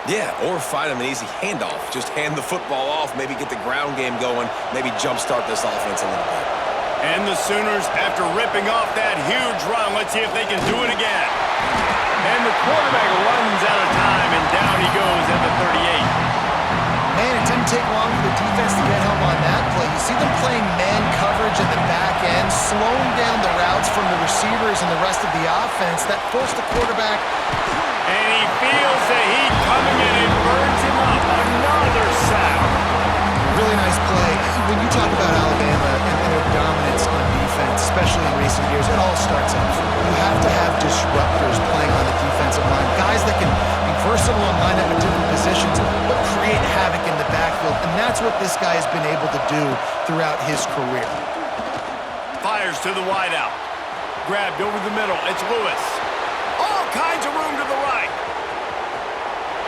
Yeah, or find him an easy handoff. Just hand the football off, maybe get the ground game going, maybe jumpstart this offense a little bit. And the Sooners, after ripping off that huge run, let's see if they can do it again. And the quarterback runs out of time, and down he goes at the 38. Man, it didn't take long for the defense to get home on that play. You see them playing man coverage in the back end, slowing down the routes from the receivers and the rest of the offense. That forced the quarterback. And he feels the heat coming in and burns him up. Another sack. Really nice play. When you talk about Alabama and their dominance on defense, especially in recent years, it all starts up front. You have to have disruptors playing on the defensive line, guys that can be versatile and line up at different positions, but create havoc in the backfield, and that's what this guy has been able to do throughout his career. Fires to the wideout. Grabbed over the middle. It's Lewis. All kinds of room to the right.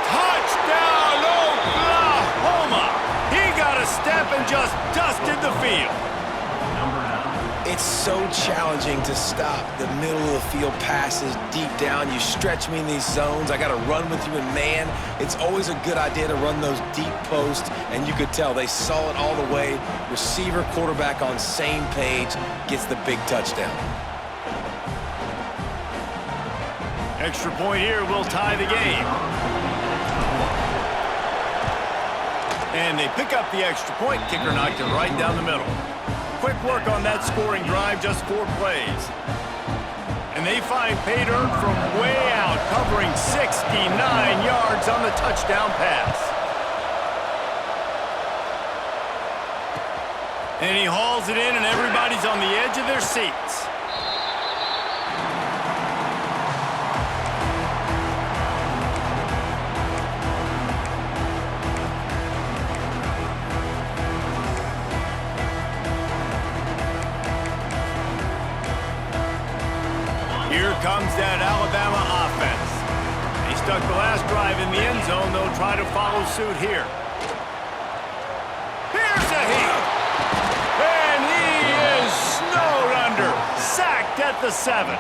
Touchdown, Oklahoma! He got a step and just dusted the field. It's so challenging to stop the middle of the field passes deep down. You stretch me in these zones. I got to run with you in man. It's always a good idea to run those deep posts, and you could tell they saw it all the way. Receiver, quarterback on same page, gets the big touchdown. Extra point here will tie the game. And they pick up the extra point. Kicker knocked it right down the middle. Quick work on that scoring drive, just 4 plays. And they find Pay Dirt from way out, covering 69 yards on the touchdown pass. And he hauls it in, and everybody's on the edge of their seats. Here comes that Alabama offense. He stuck the last drive in the end zone. They'll try to follow suit here. Here's a hit. And he is snowed under. Sacked at the 7.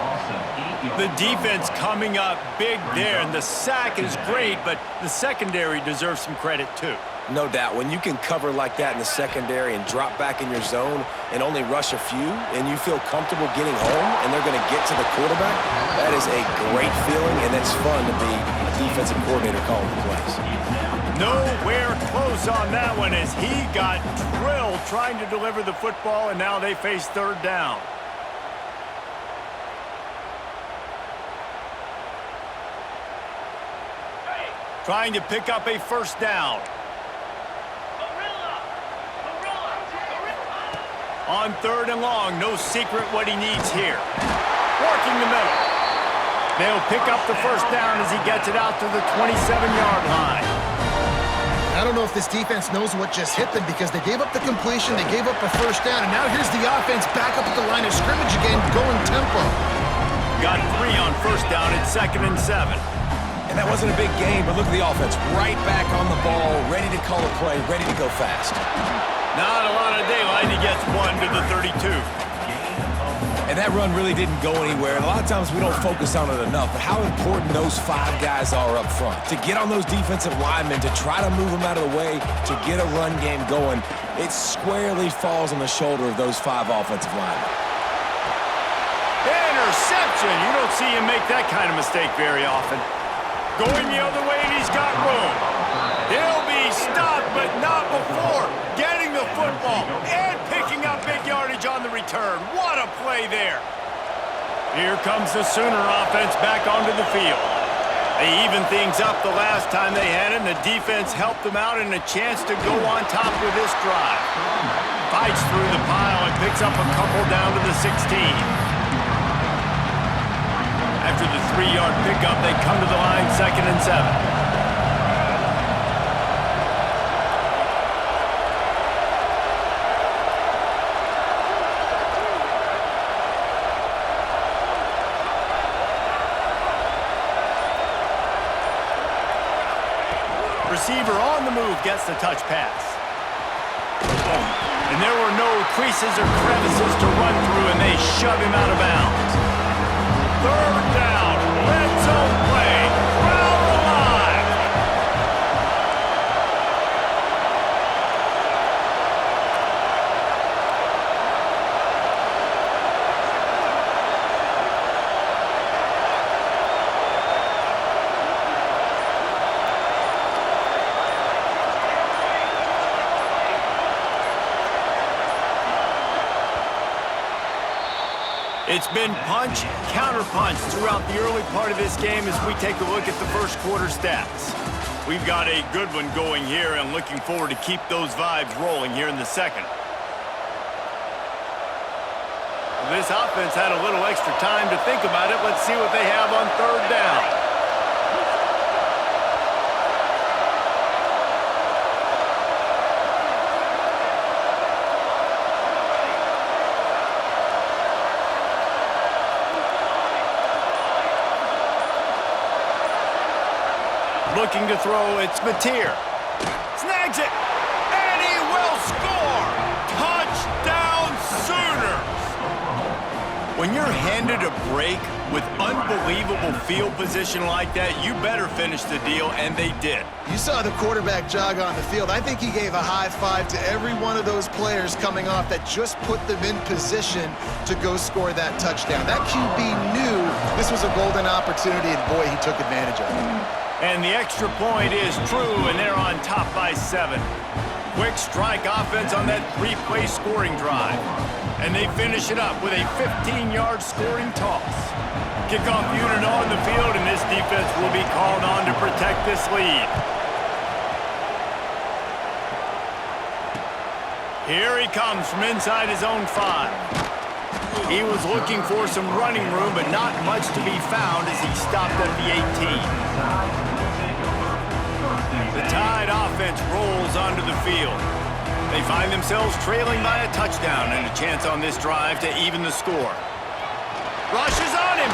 The defense coming up big there, and the sack is great, but the secondary deserves some credit too. No doubt. When you can cover like that in the secondary and drop back in your zone and only rush a few, and you feel comfortable getting home and they're going to get to the quarterback, that is a great feeling, and it's fun to be a defensive coordinator calling the plays. Nowhere close on that one as he got drilled trying to deliver the football, and now they face 3rd down. Trying to pick up a 1st down. On 3rd and long, no secret what he needs here. Working the middle. They'll pick up the 1st down as he gets it out to the 27-yard line. I don't know if this defense knows what just hit them because they gave up the completion, they gave up a 1st down, and now here's the offense back up at the line of scrimmage again, going tempo. Got 3 on 1st down at 2nd and 7. And that wasn't a big game, but look at the offense. Right back on the ball, ready to call a play, ready to go fast. Not a lot of daylight. He gets 1 to the 32. And that run really didn't go anywhere. And a lot of times we don't focus on it enough, but how important those 5 guys are up front. To get on those defensive linemen, to try to move them out of the way, to get a run game going, it squarely falls on the shoulder of those 5 offensive linemen. Interception. You don't see him make that kind of mistake very often. Going the other way, and he's got room. He'll be stopped, but not before getting the football and picking up big yardage on the return. What a play there. Here comes the Sooner offense back onto the field. They evened things up the last time they had it, and the defense helped them out and a chance to go on top with this drive. Fights through the pile and picks up a couple down to the 16. After the 3-yard pickup, they come to the line, 2nd and 7. Receiver on the move gets the touch pass. And there were no creases or crevices to run through, and they shove him out of bounds. 3rd down, red zone play, crowd alive. It's been punch, counter-punch throughout the early part of this game as we take a look at the first quarter stats. We've got a good one going here and looking forward to keep those vibes rolling here in the second. This offense had a little extra time to think about it. Let's see what they have on third down. Looking to throw, it's Mateer. Snags it, and he will score! Touchdown Sooners! When you're handed a break with unbelievable field position like that, you better finish the deal, and they did. You saw the quarterback jog on the field. I think he gave a high five to every one of those players coming off that just put them in position to go score that touchdown. That QB knew this was a golden opportunity, and boy, he took advantage of it. And the extra point is true, and they're on top by 7. Quick strike offense on that 3-play scoring drive. And they finish it up with a 15-yard scoring toss. Kickoff unit on the field, and this defense will be called on to protect this lead. Here he comes from inside his own 5. He was looking for some running room, but not much to be found as he stopped at the 18. The Tide offense rolls onto the field. They find themselves trailing by a touchdown and a chance on this drive to even the score. Rushes on him,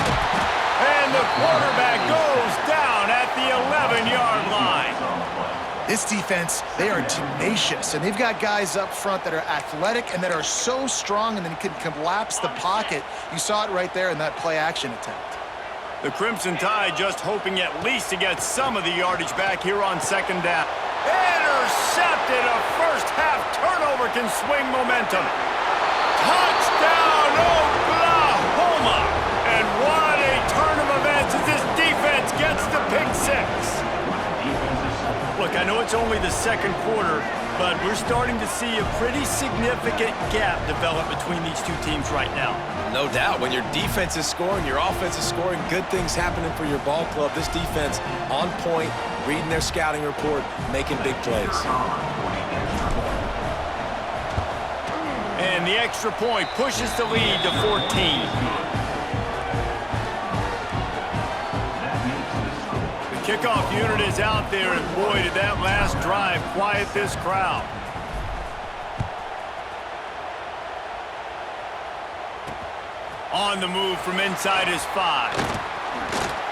and the quarterback goes down at the 11-yard line. This defense, they are tenacious, and they've got guys up front that are athletic and that are so strong and then can collapse the pocket. You saw it right there in that play-action attempt. The Crimson Tide just hoping at least to get some of the yardage back here on second down. Intercepted! A first-half turnover can swing momentum. Touchdown, Oklahoma! And what a turn of events as this defense gets the pick 6. Look, I know it's only the second quarter, but we're starting to see a pretty significant gap develop between these two teams right now. No doubt. When your defense is scoring, your offense is scoring, good things happening for your ball club. This defense on point, reading their scouting report, making big plays. And the extra point pushes the lead to 14. Kickoff unit is out there, and boy, did that last drive quiet this crowd. On the move from inside his 5.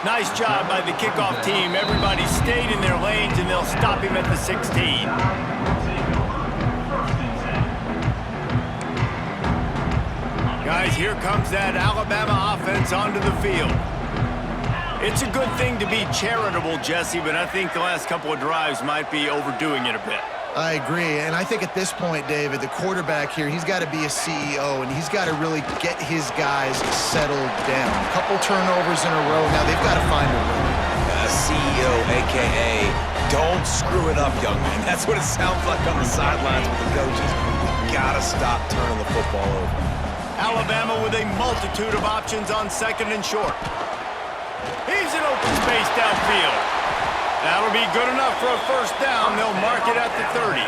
Nice job by the kickoff team. Everybody stayed in their lanes, and they'll stop him at the 16. Guys, here comes that Alabama offense onto the field. It's a good thing to be charitable, Jesse, but I think the last couple of drives might be overdoing it a bit. I agree, and I think at this point, David, the quarterback here, he's got to be a CEO, and he's got to really get his guys settled down. A couple turnovers in a row, now they've got to find a rhythm. CEO, a.k.a. don't screw it up, young man. That's what it sounds like on the sidelines with the coaches. We got to stop turning the football over. Alabama with a multitude of options on second and short. He's in open space downfield. That'll be good enough for a first down. They'll mark it at the 30.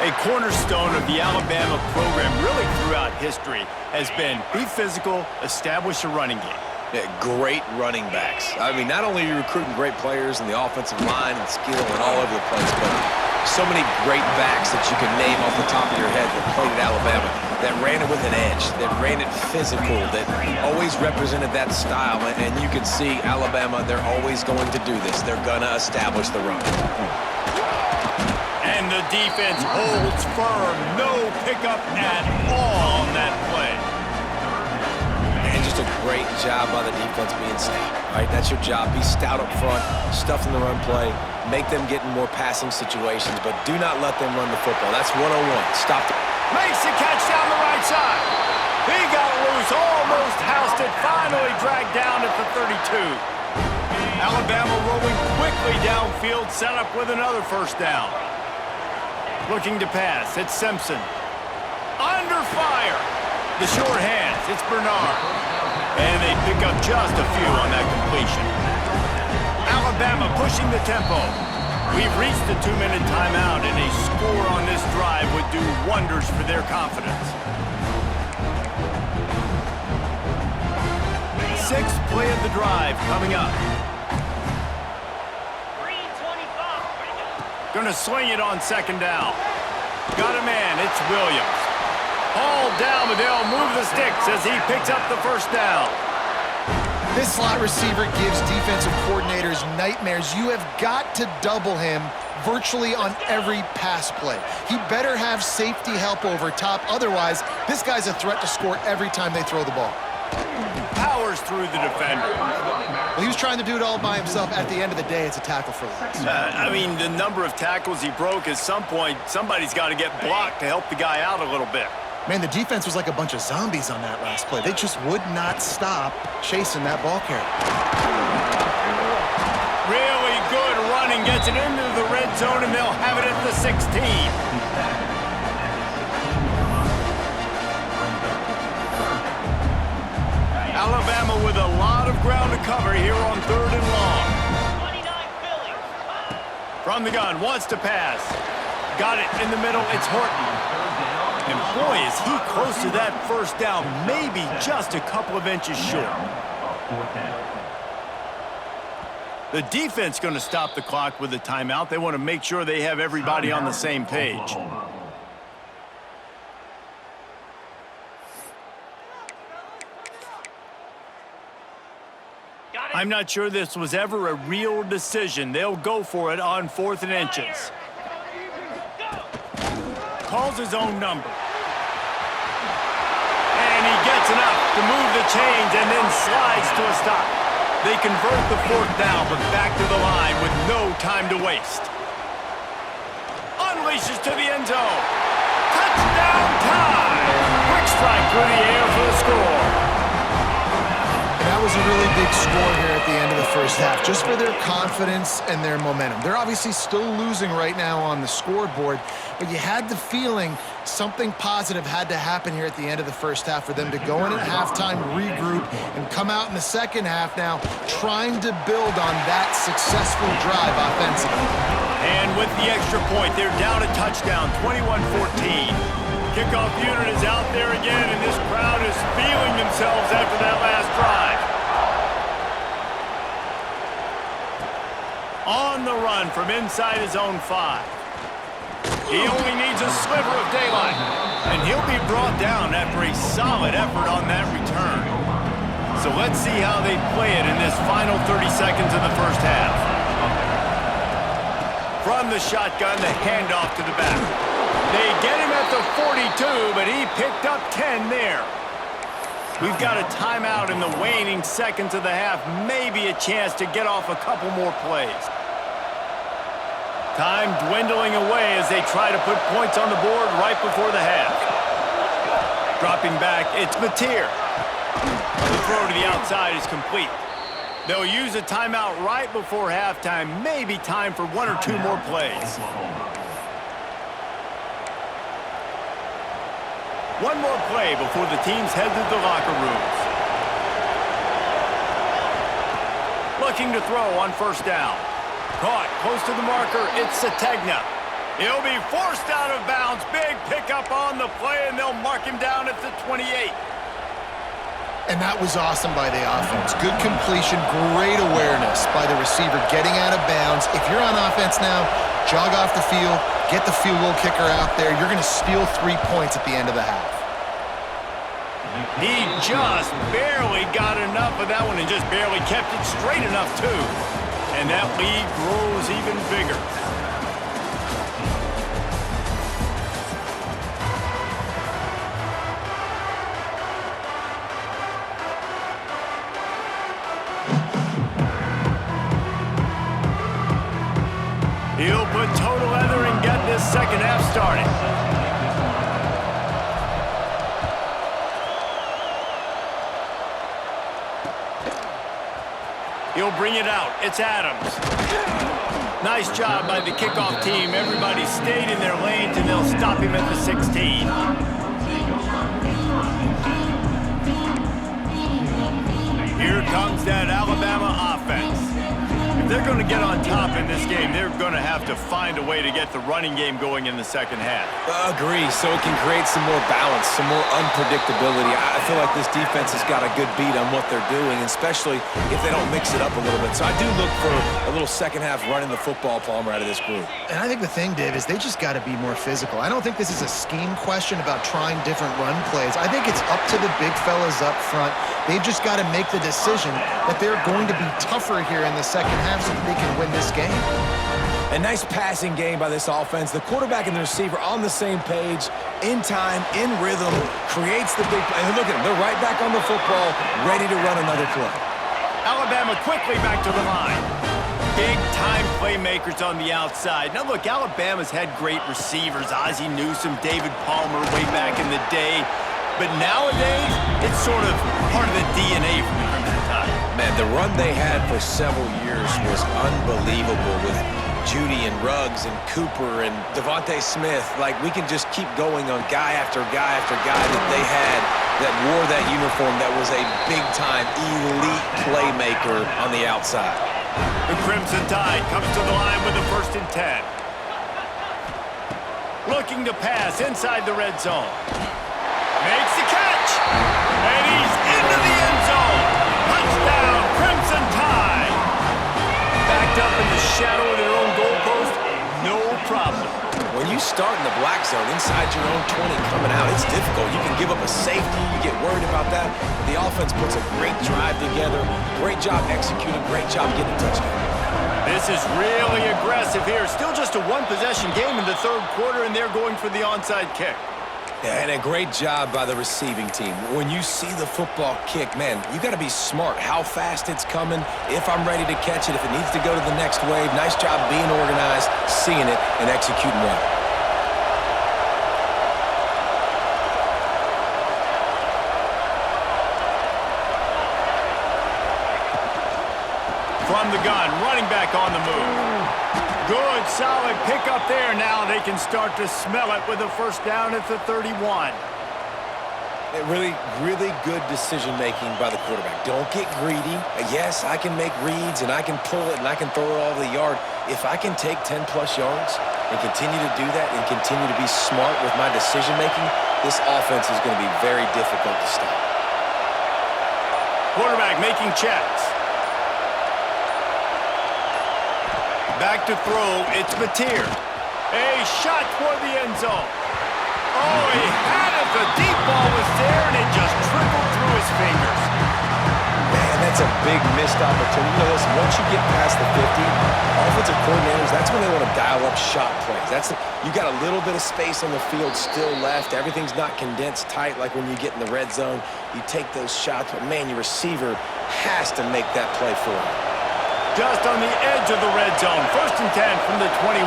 A cornerstone of the Alabama program really throughout history has been be physical, establish a running game. Yeah, great running backs. I mean, not only are you recruiting great players in the offensive line and skill and all over the place, but so many great backs that you can name off the top of your head that played at Alabama, that ran it with an edge, that ran it physical, that always represented that style. And you can see Alabama, they're always going to do this. They're going to establish the run. And the defense holds firm. No pickup at all on that play. And just a great job by the defense being stout, right? That's your job. Be stout up front, stuff in the run play, make them get in more passing situations, but do not let them run the football. That's 101. Stop them. Makes the catch down the right side. He got loose, almost housed it, finally dragged down at the 32. Alabama rolling quickly downfield, set up with another first down. Looking to pass, it's Simpson. Under fire. The short hands, it's Bernard. And they pick up just a few on that completion. Alabama pushing the tempo. We've reached the 2-minute timeout, and a score on this drive would do wonders for their confidence. Sixth play of the drive coming up. Gonna swing it on second down. Got a man, it's Williams. All down, but they'll move the sticks as he picks up the first down. This slot receiver gives defensive coordinators nightmares. You have got to double him virtually on every pass play. He better have safety help over top. Otherwise, this guy's a threat to score every time they throw the ball. Powers through the defender. Well, he was trying to do it all by himself. At the end of the day, it's a tackle for loss. I mean, the number of tackles he broke, at some point, somebody's got to get blocked to help the guy out a little bit. Man, the defense was like a bunch of zombies on that last play. They just would not stop chasing that ball carrier. Really good running, gets it into the red zone, and they'll have it at the 16. Alabama with a lot of ground to cover here on 3rd and long. From the gun, wants to pass. Got it in the middle, it's Horton. And boy, is he close to that first down, maybe just a couple of inches short. The defense going to stop the clock with a timeout. They want to make sure they have everybody on the same page. I'm not sure this was ever a real decision. They'll go for it on 4th and inches. Calls his own number. And he gets enough to move the chains and then slides to a stop. They convert the 4th down, but back to the line with no time to waste. Unleashes to the end zone. Touchdown time! Quick strike through the air for the score. That was a really big score here at the end of the first half, just for their confidence and their momentum. They're obviously still losing right now on the scoreboard, but you had the feeling something positive had to happen here at the end of the first half for them to go in at halftime, regroup, and come out in the second half now trying to build on that successful drive offensively. And with the extra point, they're down a touchdown, 21-14. Kickoff unit is out there again, and this crowd is feeling themselves after that last drive. On the run from inside his own 5. He only needs a sliver of daylight, and he'll be brought down after a solid effort on that return. So let's see how they play it in this final 30 seconds of the first half. From the shotgun, the handoff to the back. They get him at the 42, but he picked up 10 there. We've got a timeout in the waning seconds of the half, maybe a chance to get off a couple more plays. Time dwindling away as they try to put points on the board right before the half. Dropping back, it's Mateer. The throw to the outside is complete. They'll use a timeout right before halftime, maybe time for 1 or 2 more plays. One more play before the teams head to the locker rooms. Looking to throw on first down. Caught close to the marker, it's Sategna. He'll be forced out of bounds. Big pickup on the play, and they'll mark him down at the 28. And that was awesome by the offense. Good completion, great awareness by the receiver getting out of bounds. If you're on offense now, jog off the field, get the field goal kicker out there. You're going to steal 3 points at the end of the half. He just barely got enough of that one and just barely kept it straight enough, too. And that lead grows even bigger. He'll put total leather and get this second half started. He'll bring it out. It's Adams. Nice job by the kickoff team. Everybody stayed in their lanes, and they'll stop him at the 16. Here comes that Alabama offense. If they're going to get on top in this game, they're going to have to find a way to get the running game going in the second half. Agree, so it can create some more balance, some more unpredictability. I feel like this defense has got a good beat on what they're doing, especially if they don't mix it up a little bit. So I do look for a little second half running the football, Palmer, out of this group. And I think the thing, Dave, is they just got to be more physical. I don't think this is a scheme question about trying different run plays. I think it's up to the big fellas up front. They've just got to make the decision that they're going to be tougher here in the second half so that they can win this game. A nice passing game by this offense. The quarterback and the receiver on the same page, in time, in rhythm, creates the big play. And look at them. They're right back on the football, ready to run another play. Alabama quickly back to the line. Big-time playmakers on the outside. Now, look, Alabama's had great receivers. Ozzie Newsome, David Palmer way back in the day. But nowadays, it's sort of part of the DNA from the Crimson Tide. Man, the run they had for several years was unbelievable with Judy and Ruggs and Cooper and Devontae Smith. Like, we can just keep going on guy after guy after guy that they had that wore that uniform that was a big-time elite playmaker on the outside. The Crimson Tide comes to the line with a 1st and 10. Looking to pass inside the red zone. Makes the catch, and he's into the end zone. Touchdown, Crimson Tide. Backed up in the shadow of their own goalpost, no problem. When you start in the black zone inside your own 20 coming out, it's difficult. You can give up a safety, you get worried about that. But the offense puts a great drive together, great job executing, great job getting a touchdown. This is really aggressive here. Still just a one-possession game in the 3rd quarter, and they're going for the onside kick. Yeah, and a great job by the receiving team. When you see the football kick, man, you got to be smart how fast it's coming, if I'm ready to catch it, if it needs to go to the next wave. Nice job being organized, seeing it, and executing well. From the gun, running back on the move. Good, solid pickup there. Now they can start to smell it with a 1st down at the 31. Really good decision-making by the quarterback. Don't get greedy. Yes, I can make reads, and I can pull it, and I can throw it all over the yard. If I can take 10-plus yards and continue to do that and continue to be smart with my decision-making, this offense is going to be very difficult to stop. Quarterback making checks. Back to throw, it's Mateer. A shot toward the end zone. Oh, he had it. The deep ball was there, and it just trickled through his fingers. Man, that's a big missed opportunity. You know, listen, once you get past the 50, offensive coordinators, that's when they want to dial up shot plays. You got a little bit of space on the field still left. Everything's not condensed tight like when you get in the red zone. You take those shots, but, man, your receiver has to make that play for you. Just on the edge of the red zone. 1st and 10 from the 21.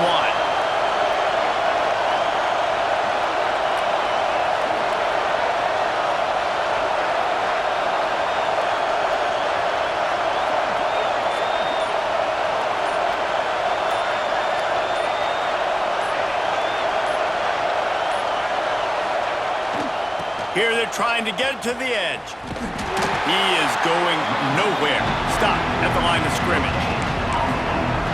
Here they're trying to get it to the edge. He is going nowhere. Stop at the line of scrimmage.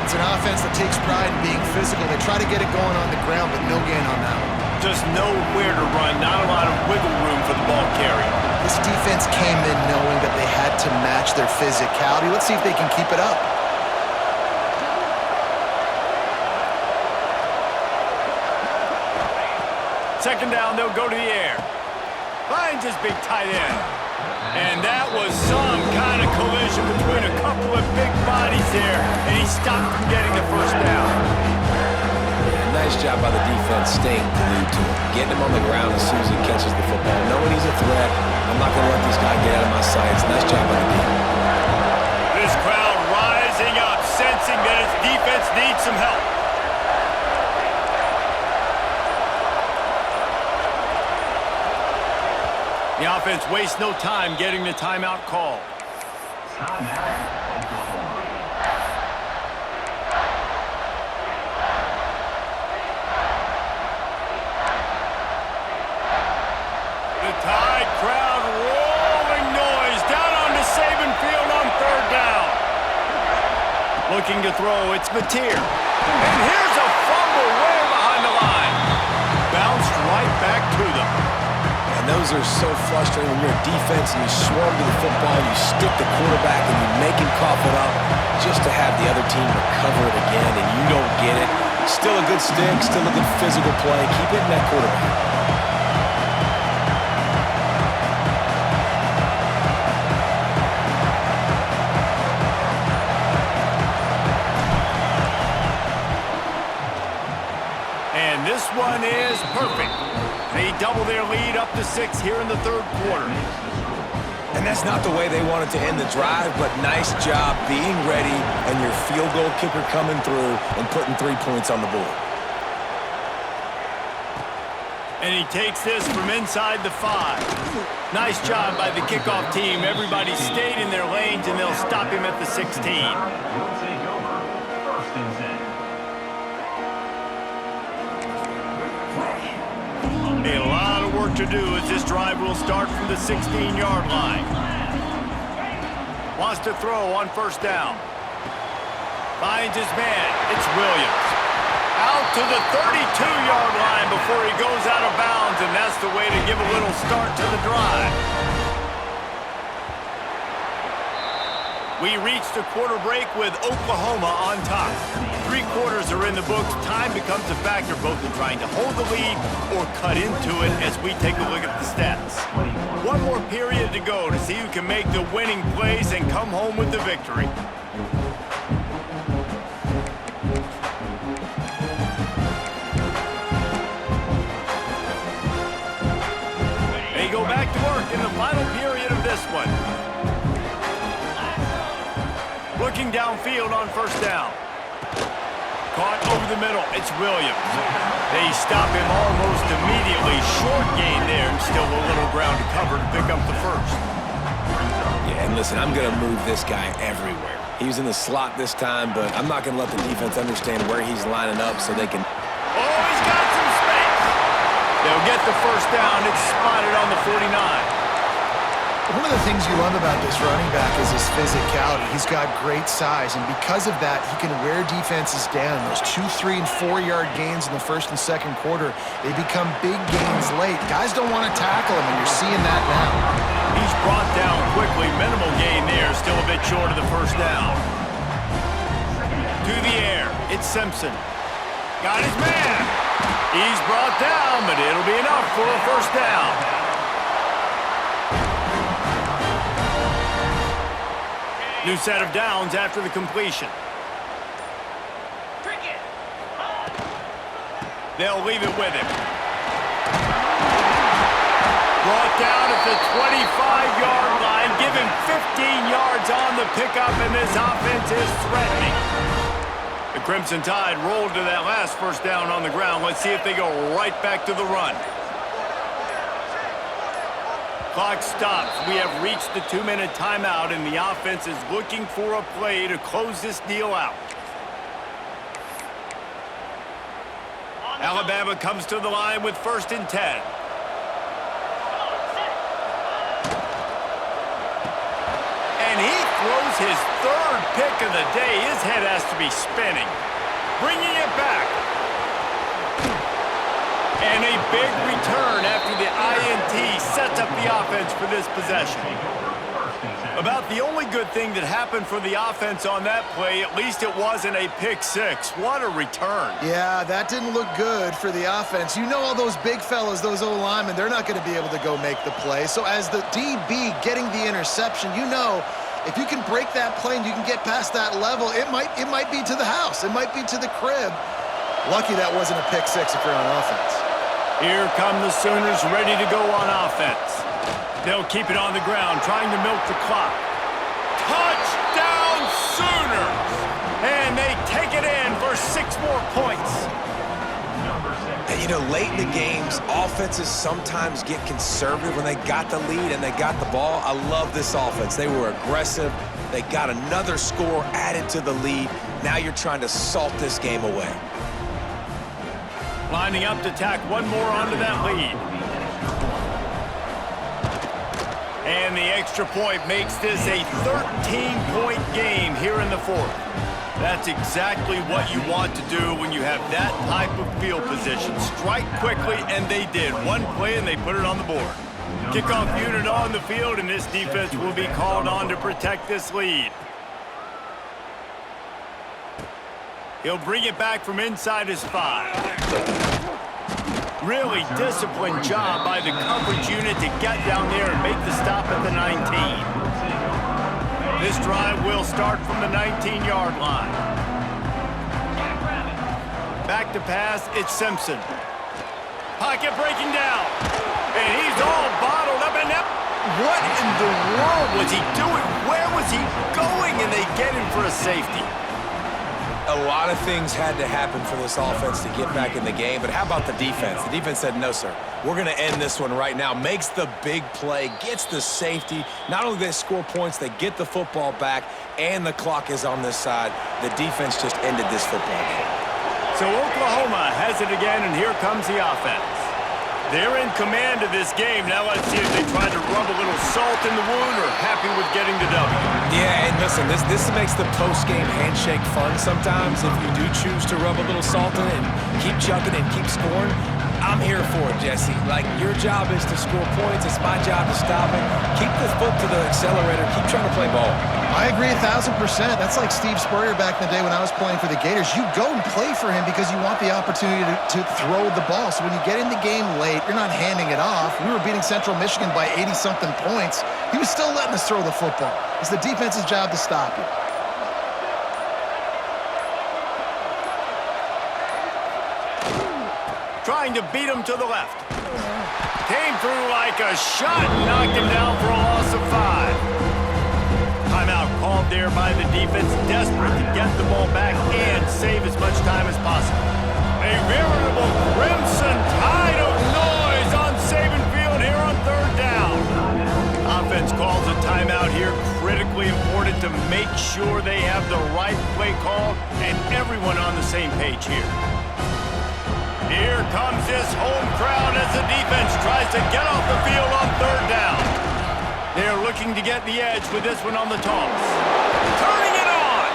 It's an offense that takes pride in being physical. They try to get it going on the ground, but no gain on that one. Just nowhere to run. Not a lot of wiggle room for the ball carrier. This defense came in knowing that they had to match their physicality. Let's see if they can keep it up. 2nd down, they'll go to the air. Finds his big tight end. And that was some kind of collision between a couple of big bodies there, and he stopped from getting the 1st down. Yeah, nice job by the defense staying glued to him, getting him on the ground as soon as he catches the football. Knowing he's a threat, I'm not going to let this guy get out of my sights. Nice job by the defense. This crowd rising up, sensing that its defense needs some help. The offense wastes no time getting the timeout call. The Tide throw. It's Mateer. And here's a fumble way behind the line. Bounced right back to them. And those are so frustrating when you're a defense and you swarm to the football, you stick the quarterback and you make him cough it up just to have the other team recover it again, and you don't get it. Still a good stick, still a good physical play. Keep hitting that quarterback. This one is perfect. They double their lead up to 6 here in the third quarter. And that's not the way they wanted to end the drive, but nice job being ready and your field goal kicker coming through and putting 3 points on the board. And he takes this from inside the 5. Nice job by the kickoff team. Everybody stayed in their lanes, and they'll stop him at the 16. A lot of work to do as this drive will start from the 16-yard line. Wants to throw on first down. Finds his man. It's Williams. Out to the 32-yard line before he goes out of bounds, and that's the way to give a little start to the drive. We reached the quarter break with Oklahoma on top. 3 quarters are in the books. Time becomes a factor both in trying to hold the lead or cut into it as we take a look at the stats. One more period to go to see who can make the winning plays and come home with the victory. They go back to work in the final period of this one. Looking downfield on first down. Caught over the middle. It's Williams. They stop him almost immediately. Short gain there, and still a little ground to cover to pick up the first. Yeah, and listen, I'm going to move this guy everywhere. He was in the slot this time, but I'm not going to let the defense understand where he's lining up so they can... Oh, he's got some space. They'll get the first down. It's spotted on the 49. One of the things you love about this running back is his physicality. He's got great size, and because of that, he can wear defenses down. Those 2, 3, and 4-yard gains in the first and second quarter, they become big gains late. Guys don't want to tackle him, and you're seeing that now. He's brought down quickly. Minimal gain there, still a bit short of the first down. To the air, it's Simpson. Got his man. He's brought down, but it'll be enough for a first down. New set of downs after the completion. They'll leave it with him. Brought down at the 25-yard line. Give him 15 yards on the pickup, and this offense is threatening. The Crimson Tide rolled to that last first down on the ground. Let's see if they go right back to the run. Clock stops. We have reached the 2-minute timeout, and the offense is looking for a play to close this deal out. Alabama comes to the line with 1st and 10. And he throws his 3rd pick of the day. His head has to be spinning. Bringing it back. And a big return after the INT sets up the offense for this possession. About the only good thing that happened for the offense on that play, at least it wasn't a pick 6. What a return. Yeah, that didn't look good for the offense. You know all those big fellas, those O-linemen, they're not going to be able to go make the play. So as the DB getting the interception, you know if you can break that play and you can get past that level, it might be to the house. It might be to the crib. Lucky that wasn't a pick 6 if you're on offense. Here come the Sooners ready to go on offense. They'll keep it on the ground, trying to milk the clock. Touchdown Sooners! And they take it in for 6 more points. And you know, late in the games, offenses sometimes get conservative when they got the lead and they got the ball. I love this offense. They were aggressive. They got another score added to the lead. Now you're trying to salt this game away. Lining up to tack one more onto that lead. And the extra point makes this a 13-point game here in the 4th. That's exactly what you want to do when you have that type of field position. Strike quickly, and they did. One play, and they put it on the board. Kickoff unit on the field, and this defense will be called on to protect this lead. He'll bring it back from inside his 5. Really disciplined job by the coverage unit to get down there and make the stop at the 19. This drive will start from the 19-yard line. Back to pass, it's Simpson. Pocket breaking down. And he's all bottled up. And that, what in the world was he doing? Where was he going? And they get him for a safety. A lot of things had to happen for this offense to get back in the game, but how about the defense? The defense said, no, sir. We're going to end this one right now. Makes the big play, gets the safety. Not only do they score points, they get the football back, and the clock is on this side. The defense just ended this football game. So Oklahoma has it again, and here comes the offense. They're in command of this game. Now let's see if they try to rub a little salt in the wound or happy with getting the W. Yeah, and listen, this makes the post-game handshake fun sometimes. If you do choose to rub a little salt in it and keep chucking and keep scoring, I'm here for it, Jesse. Like, your job is to score points. It's my job to stop it. Keep the foot to the accelerator. Keep trying to play ball. I agree 1,000%. That's like Steve Spurrier back in the day when I was playing for the Gators. You go and play for him because you want the opportunity to throw the ball. So when you get in the game late, you're not handing it off. We were beating Central Michigan by 80-something points. He was still letting us throw the football. It's the defense's job to stop you. Trying to beat him to the left. Came through like a shot, knocked him down for a loss of 5. Timeout called there by the defense, desperate to get the ball back and save as much time as possible. A veritable crimson tide of noise on Saban Field here on 3rd down. Offense calls a timeout here, critically important to make sure they have the right play call and everyone on the same page here. Here comes this home crowd as the defense tries to get off the field on 3rd down. They're looking to get the edge with this one on the toss. Turning it on!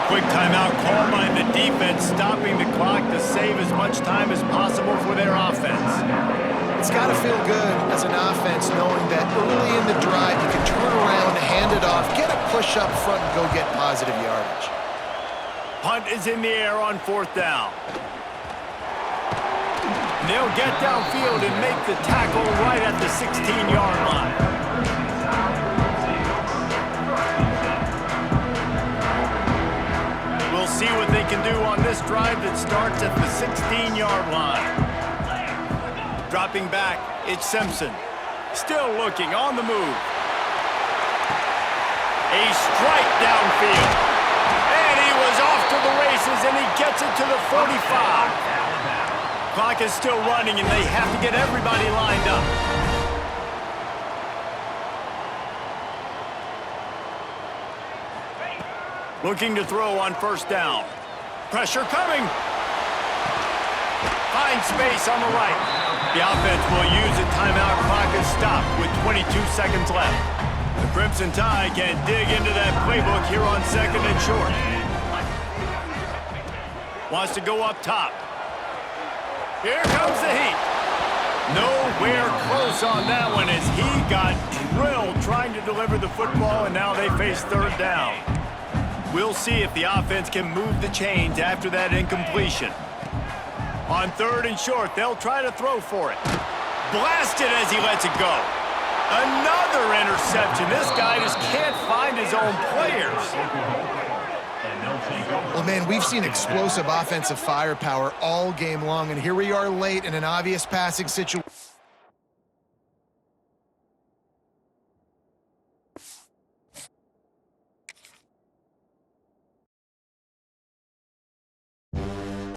Quick timeout call by the defense, stopping the clock to save as much time as possible for their offense. It's got to feel good as an offense knowing that early in the drive you can turn around, hand it off, get a push up front, and go get positive yardage. Punt is in the air on 4th down. They'll get downfield and make the tackle right at the 16-yard line. We'll see what they can do on this drive that starts at the 16-yard line. Dropping back, it's Simpson. Still looking, on the move. A strike downfield. And he was off to the races, and he gets it to the 45. Clock is still running, and they have to get everybody lined up. Looking to throw on 1st down. Pressure coming. Finds space on the right. The offense will use a timeout. Clock is stopped with 22 seconds left. The Crimson Tide can dig into that playbook here on 2nd and short. Wants to go up top. Here comes the heat. Nowhere close on that one as he got drilled trying to deliver the football, and now they face 3rd down. We'll see if the offense can move the chains after that incompletion. On 3rd and short, they'll try to throw for it. Blasted as he lets it go. Another interception. This guy just can't find his own players. Well, man, we've seen explosive offensive firepower all game long, and here we are late in an obvious passing situation.